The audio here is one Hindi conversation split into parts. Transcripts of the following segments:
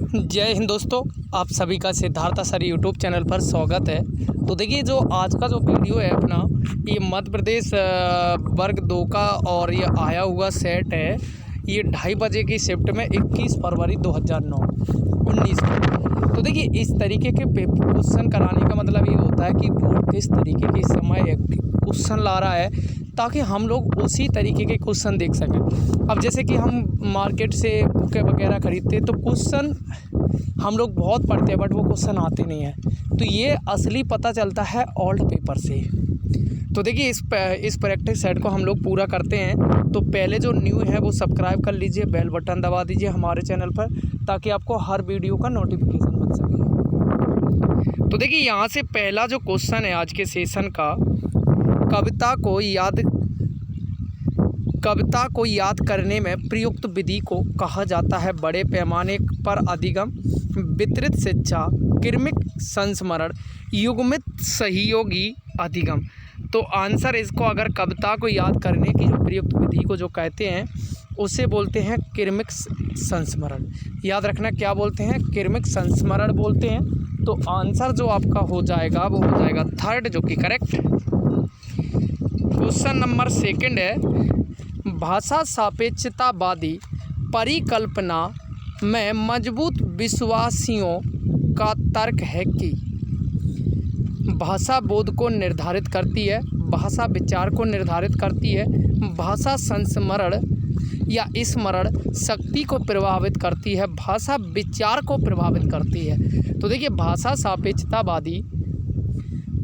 जय हिंद दोस्तों, आप सभी का सिद्धार्थ सर यूट्यूब चैनल पर स्वागत है। तो देखिए, जो आज का जो वीडियो है अपना, ये मध्य प्रदेश वर्ग 2 का और ये आया हुआ सेट है। ये 2:30 बजे की शिफ्ट में 21 फरवरी 2019 को। तो देखिए, इस तरीके के क्वेश्चन कराने का मतलब ये होता है कि बोर्ड किस तरीके के समय क्वेश्चन ला रहा है, ताकि हम लोग उसी तरीके के क्वेश्चन देख सकें। अब जैसे कि हम मार्केट से बुकें वगैरह खरीदते हैं तो क्वेश्चन हम लोग बहुत पढ़ते हैं, बट वो क्वेश्चन आते नहीं हैं। तो ये असली पता चलता है ओल्ड पेपर से। तो देखिए, इस प्रैक्टिस सेट को हम लोग पूरा करते हैं। तो पहले जो न्यू है वो सब्सक्राइब कर लीजिए, बेल बटन दबा दीजिए हमारे चैनल पर, ताकि आपको हर वीडियो का नोटिफिकेशन मिल सके। तो देखिए, यहाँ से पहला जो क्वेश्चन है आज के सेशन का, कविता को याद करने में प्रयुक्त विधि को कहा जाता है बड़े पैमाने पर अधिगम, वितरित शिक्षा, क्रमिक संस्मरण, युग्मित सहयोगी अधिगम। तो आंसर इसको, अगर कविता को याद करने की जो प्रयुक्त विधि को जो कहते हैं उसे बोलते हैं क्रमिक संस्मरण। याद रखना, क्या बोलते हैं? क्रमिक संस्मरण बोलते हैं। तो आंसर जो आपका हो जाएगा वो हो जाएगा थर्ड, जो कि करेक्ट। क्वेश्चन नंबर सेकंड है, भाषा सापेक्षतावादी परिकल्पना में मजबूत विश्वासियों का तर्क है कि भाषा बोध को निर्धारित करती है, भाषा विचार को निर्धारित करती है, भाषा संस्मरण या स्मरण शक्ति को प्रभावित करती है, भाषा विचार को प्रभावित करती है। तो देखिए, भाषा सापेक्षतावादी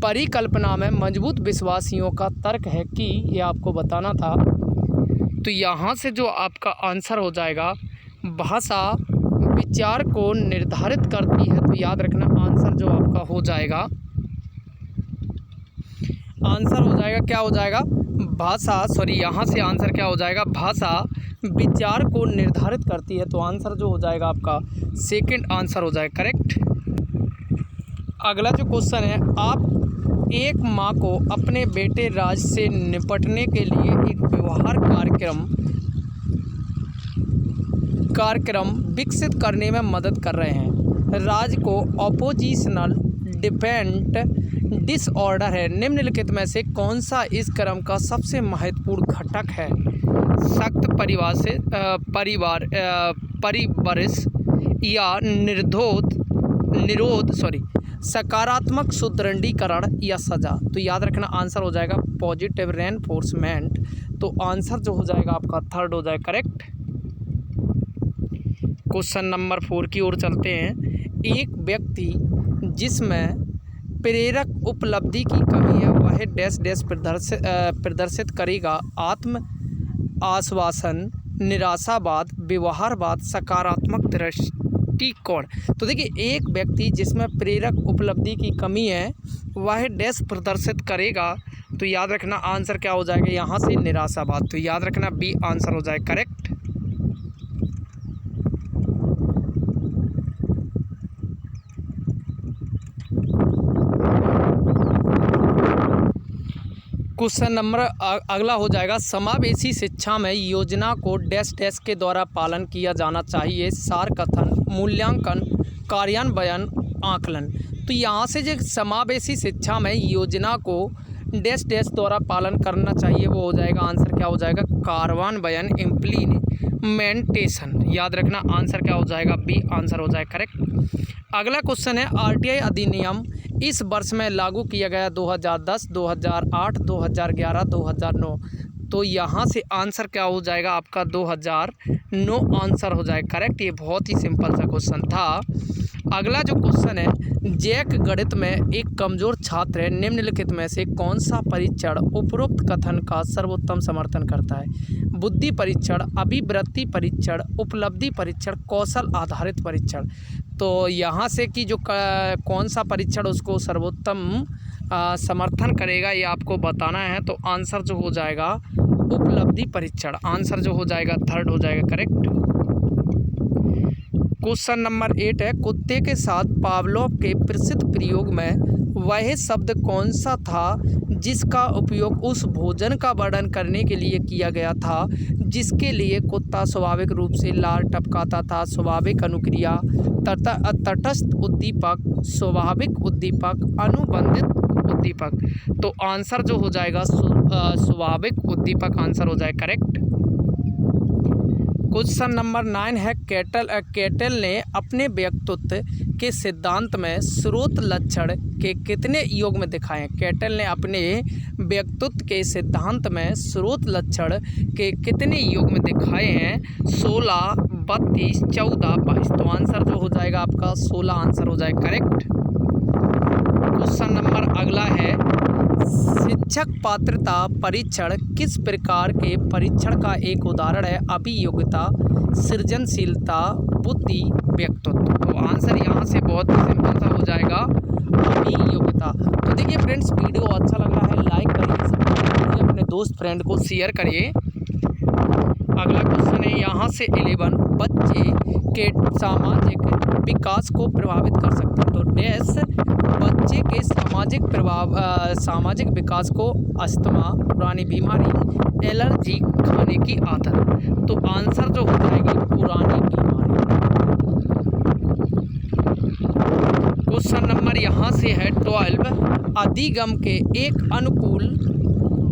परिकल्पना में मजबूत विश्वासियों का तर्क है कि, ये आपको बताना था। तो यहाँ से जो आपका आंसर हो जाएगा, भाषा विचार को निर्धारित करती है। तो याद रखना, आंसर जो आपका हो जाएगा, आंसर हो जाएगा, क्या हो जाएगा? यहाँ से आंसर क्या हो जाएगा? भाषा विचार को निर्धारित करती है। तो आंसर जो हो जाएगा आपका सेकंड आंसर हो जाएगा करेक्ट। अगला जो क्वेश्चन है, आप एक माँ को अपने बेटे राज से निपटने के लिए एक व्यवहार कार्यक्रम विकसित करने में मदद कर रहे हैं। राज को ऑपोजिशनल डिपेंडेंट डिसऑर्डर है। निम्नलिखित में से कौन सा इस क्रम का सबसे महत्वपूर्ण घटक है? सख्त परिवरिश या सकारात्मक सुदृढ़ीकरण या सजा। तो याद रखना, आंसर हो जाएगा पॉजिटिव रेनफोर्समेंट। तो आंसर जो हो जाएगा आपका थर्ड हो जाएगा करेक्ट। क्वेश्चन नंबर 4 की ओर चलते हैं। एक व्यक्ति जिसमें प्रेरक उपलब्धि की कमी है वह डैश डैश प्रदर्शित करेगा: आत्म आश्वासन, निराशावाद, व्यवहारवाद, सकारात्मक दृष्टिकोण। तो देखिए, एक व्यक्ति जिसमें प्रेरक उपलब्धि की कमी है वह डैश प्रदर्शित करेगा। तो याद रखना, आंसर क्या हो जाएगा यहाँ से? निराशावाद। तो याद रखना, बी आंसर हो जाएगा करेक्ट। क्वेश्चन नंबर अगला हो जाएगा, समावेशी शिक्षा में योजना को डैश डैश के द्वारा पालन किया जाना चाहिए: सार, कथन, मूल्यांकन, कार्यान्वयन, आकलन। तो यहाँ से जो समावेशी शिक्षा में योजना को डैश डैश द्वारा पालन करना चाहिए, वो हो जाएगा आंसर क्या हो जाएगा? कार्यान्वयन, इम्प्लीमेंटेशन। याद रखना, आंसर क्या हो जाएगा? बी आंसर हो जाएगा करेक्ट। अगला क्वेश्चन है, आरटीआई अधिनियम इस वर्ष में लागू किया गया 2010, 2008, 2011, 2009। तो यहाँ से आंसर क्या हो जाएगा आपका? 2009 आंसर हो जाएगा करेक्ट। ये बहुत ही सिंपल सा क्वेश्चन था। अगला जो क्वेश्चन है, जैक गणित में एक कमज़ोर छात्र है। निम्नलिखित में से कौन सा परीक्षण उपरोक्त कथन का सर्वोत्तम समर्थन करता है? बुद्धि परीक्षण, अभिवृत्ति परीक्षण, उपलब्धि परीक्षण, कौशल आधारित परीक्षण। तो यहाँ से कि जो कौन सा परीक्षण उसको सर्वोत्तम समर्थन करेगा, ये आपको बताना है। तो आंसर जो हो जाएगा उपलब्धि परीक्षण। आंसर जो हो जाएगा थर्ड हो जाएगा करेक्ट। क्वेश्चन नंबर 8 है, कुत्ते के साथ पावलोव के प्रसिद्ध प्रयोग में वह शब्द कौन सा था जिसका उपयोग उस भोजन का वर्णन करने के लिए किया गया था जिसके लिए कुत्ता स्वाभाविक रूप से लार टपकाता था। स्वाभाविक अनुक्रिया, तटस्थ उद्दीपक, स्वाभाविक उद्दीपक, अनुबंधित उद्दीपक। तो आंसर जो हो जाएगा स्वाभाविक उद्दीपक आंसर हो जाए करेक्ट। क्वेश्चन नंबर 9 है केटल ने अपने व्यक्तित्व के सिद्धांत में स्रोत लक्षण के कितने युग्म दिखाए। केटल ने अपने व्यक्तित्व के सिद्धांत में स्रोत लक्षण के कितने युग्म दिखाए हैं? 16, 32, 14, 22। तो आंसर जो हो जाएगा आपका 16 आंसर हो जाए करेक्ट। क्वेश्चन नंबर अगला है शिक्षक पात्रता परीक्षण किस प्रकार के परीक्षण का एक उदाहरण है? अभियोग्यता, सृजनशीलता, बुद्धि, व्यक्तित्व। तो आंसर यहाँ से बहुत ही सिंपल सा हो जाएगा अभियोग्यता। तो देखिए फ्रेंड्स, वीडियो अच्छा लग रहा है लाइक करिए, सब्सक्राइब करिए, अपने दोस्त फ्रेंड को शेयर करिए। अगला क्वेश्चन है यहाँ से 11 बच्चे के सामाजिक विकास को प्रभावित कर सकते हैं। तो डैश बच्चे के सामाजिक विकास को अस्थमा, पुरानी बीमारी, एलर्जी, खाने की आदत। तो आंसर जो हो जाएगी पुरानी बीमारी। क्वेश्चन नंबर यहाँ से है 12 अधिगम के एक अनुकूल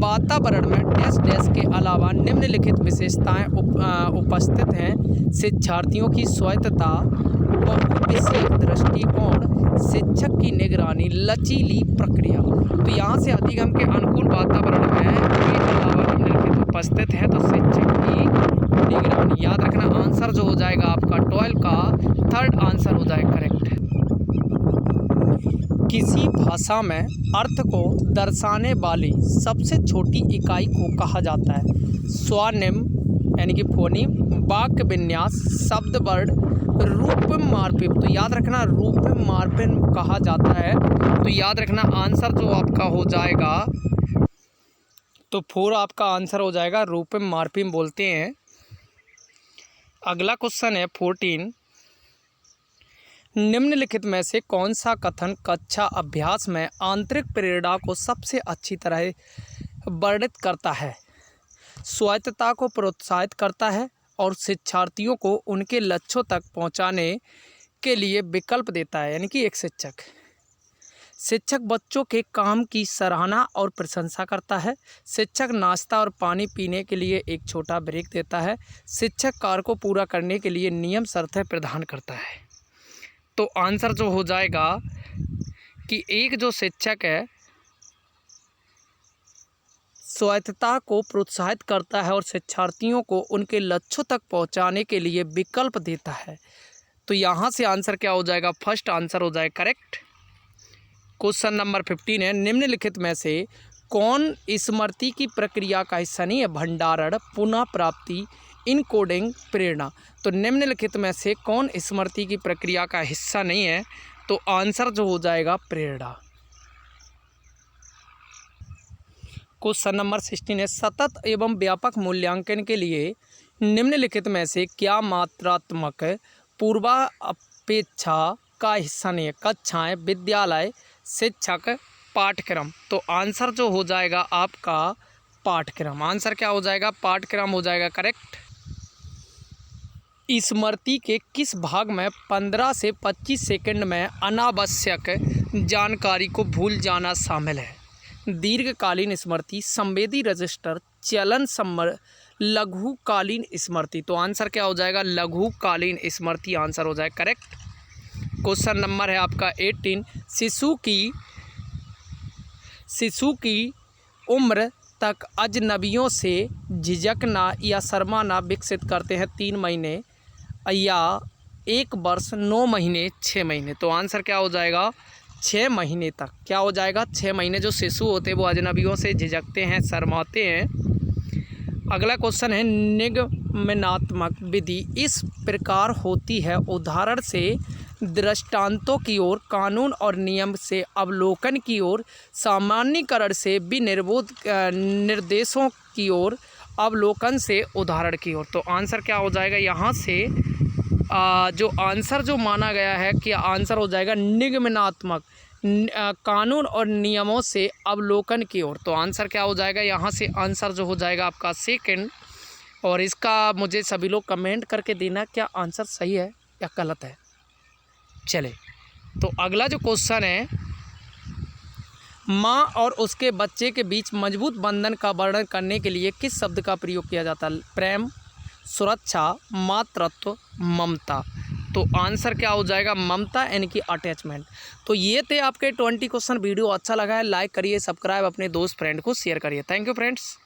वातावरण में डैश डैश के अलावा निम्नलिखित विशेषताएं उपस्थित हैं। शिक्षार्थियों की स्वायत्तता, बहुविषयक दृष्टिकोण, शिक्षक की निगरानी, लचीली प्रक्रिया। तो यहाँ से अधिगम के अनुकूल वातावरण में के अलावा निम्नलिखित उपस्थित है। तो शिक्षक की निगरानी याद रखना। आंसर जो हो जाएगा आपका 12 का थर्ड आंसर हो जाएगा करेक्ट। किसी भाषा में अर्थ को दर्शाने वाली सबसे छोटी इकाई को कहा जाता है? स्वनिम यानी कि फोनीम, वाक्य विन्यास, शब्द वर्ण, रूपम मार्पिम। तो याद रखना रूपम मार्पिम कहा जाता है। तो याद रखना आंसर जो आपका हो जाएगा तो 4 आपका आंसर हो जाएगा रूपम मार्पिम बोलते हैं। अगला क्वेश्चन है 14 निम्नलिखित में से कौन सा कथन कक्षा अभ्यास में आंतरिक प्रेरणा को सबसे अच्छी तरह वर्णित करता है? स्वायत्तता को प्रोत्साहित करता है और शिक्षार्थियों को उनके लक्ष्यों तक पहुंचाने के लिए विकल्प देता है। यानी कि एक शिक्षक बच्चों के काम की सराहना और प्रशंसा करता है। शिक्षक नाश्ता और पानी पीने के लिए एक छोटा ब्रेक देता है। शिक्षक कार्य को पूरा करने के लिए नियम शर्तें प्रदान करता है। तो आंसर जो हो जाएगा कि एक जो शिक्षक है स्वायत्तता को प्रोत्साहित करता है और शिक्षार्थियों को उनके लक्ष्यों तक पहुंचाने के लिए विकल्प देता है। तो यहाँ से आंसर क्या हो जाएगा? फर्स्ट आंसर हो जाएगा करेक्ट। क्वेश्चन नंबर 15 है निम्नलिखित में से कौन स्मृति की प्रक्रिया का हिस्सा नहीं है? भंडारण, पुनः प्राप्ति, इनकोडिंग, प्रेरणा। तो निम्नलिखित में से कौन स्मृति की प्रक्रिया का हिस्सा नहीं है? तो आंसर जो हो जाएगा प्रेरणा। क्वेश्चन नंबर 16 है सतत एवं व्यापक मूल्यांकन के लिए निम्नलिखित में से क्या मात्रात्मक पूर्वापेक्षा का हिस्सा नहीं है? कक्षाएं, विद्यालय, शिक्षक, पाठ्यक्रम। तो आंसर जो हो जाएगा आपका पाठ्यक्रम। आंसर क्या हो जाएगा? पाठ्यक्रम हो जाएगा करेक्ट। स्मृति के किस भाग में 15 से 25 सेकंड में अनावश्यक जानकारी को भूल जाना शामिल है? दीर्घकालीन स्मृति, संवेदी रजिस्टर, चलन लघुकालीन स्मृति। तो आंसर क्या हो जाएगा? लघुकालीन स्मृति आंसर हो जाएगा करेक्ट। क्वेश्चन नंबर है आपका 18 शिशु की उम्र तक अजनबियों से झिझकना या शर्माना विकसित करते हैं 3 महीने या 1 वर्ष, 9 महीने, 6 महीने। तो आंसर क्या हो जाएगा? 6 महीने तक। क्या हो जाएगा? 6 महीने जो शिशु होते हैं वो अजनबियों से झिझकते हैं, शर्माते हैं। अगला क्वेश्चन है निगमनात्मक विधि इस प्रकार होती है उदाहरण से दृष्टांतों की ओर, कानून और नियम से अवलोकन की ओर, सामान्यीकरण से विनिर्बोध निर्देशों की ओर, अवलोकन से उदाहरण की ओर। तो आंसर क्या हो जाएगा? यहाँ से जो आंसर जो माना गया है कि आंसर हो जाएगा निगमनात्मक, कानून और नियमों से अवलोकन की ओर। तो आंसर क्या हो जाएगा? यहाँ से आंसर जो हो जाएगा आपका सेकंड और इसका मुझे सभी लोग कमेंट करके देना क्या आंसर सही है या गलत है। चले तो अगला जो क्वेश्चन है, माँ और उसके बच्चे के बीच मजबूत बंधन का वर्णन करने के लिए किस शब्द का प्रयोग किया जाता है? प्रेम, सुरक्षा, मातृत्व, ममता। तो आंसर क्या हो जाएगा? ममता यानी कि अटैचमेंट। तो ये थे आपके 20 क्वेश्चन। वीडियो अच्छा लगा है लाइक करिए, सब्सक्राइब, अपने दोस्त फ्रेंड को शेयर करिए। Thank you friends.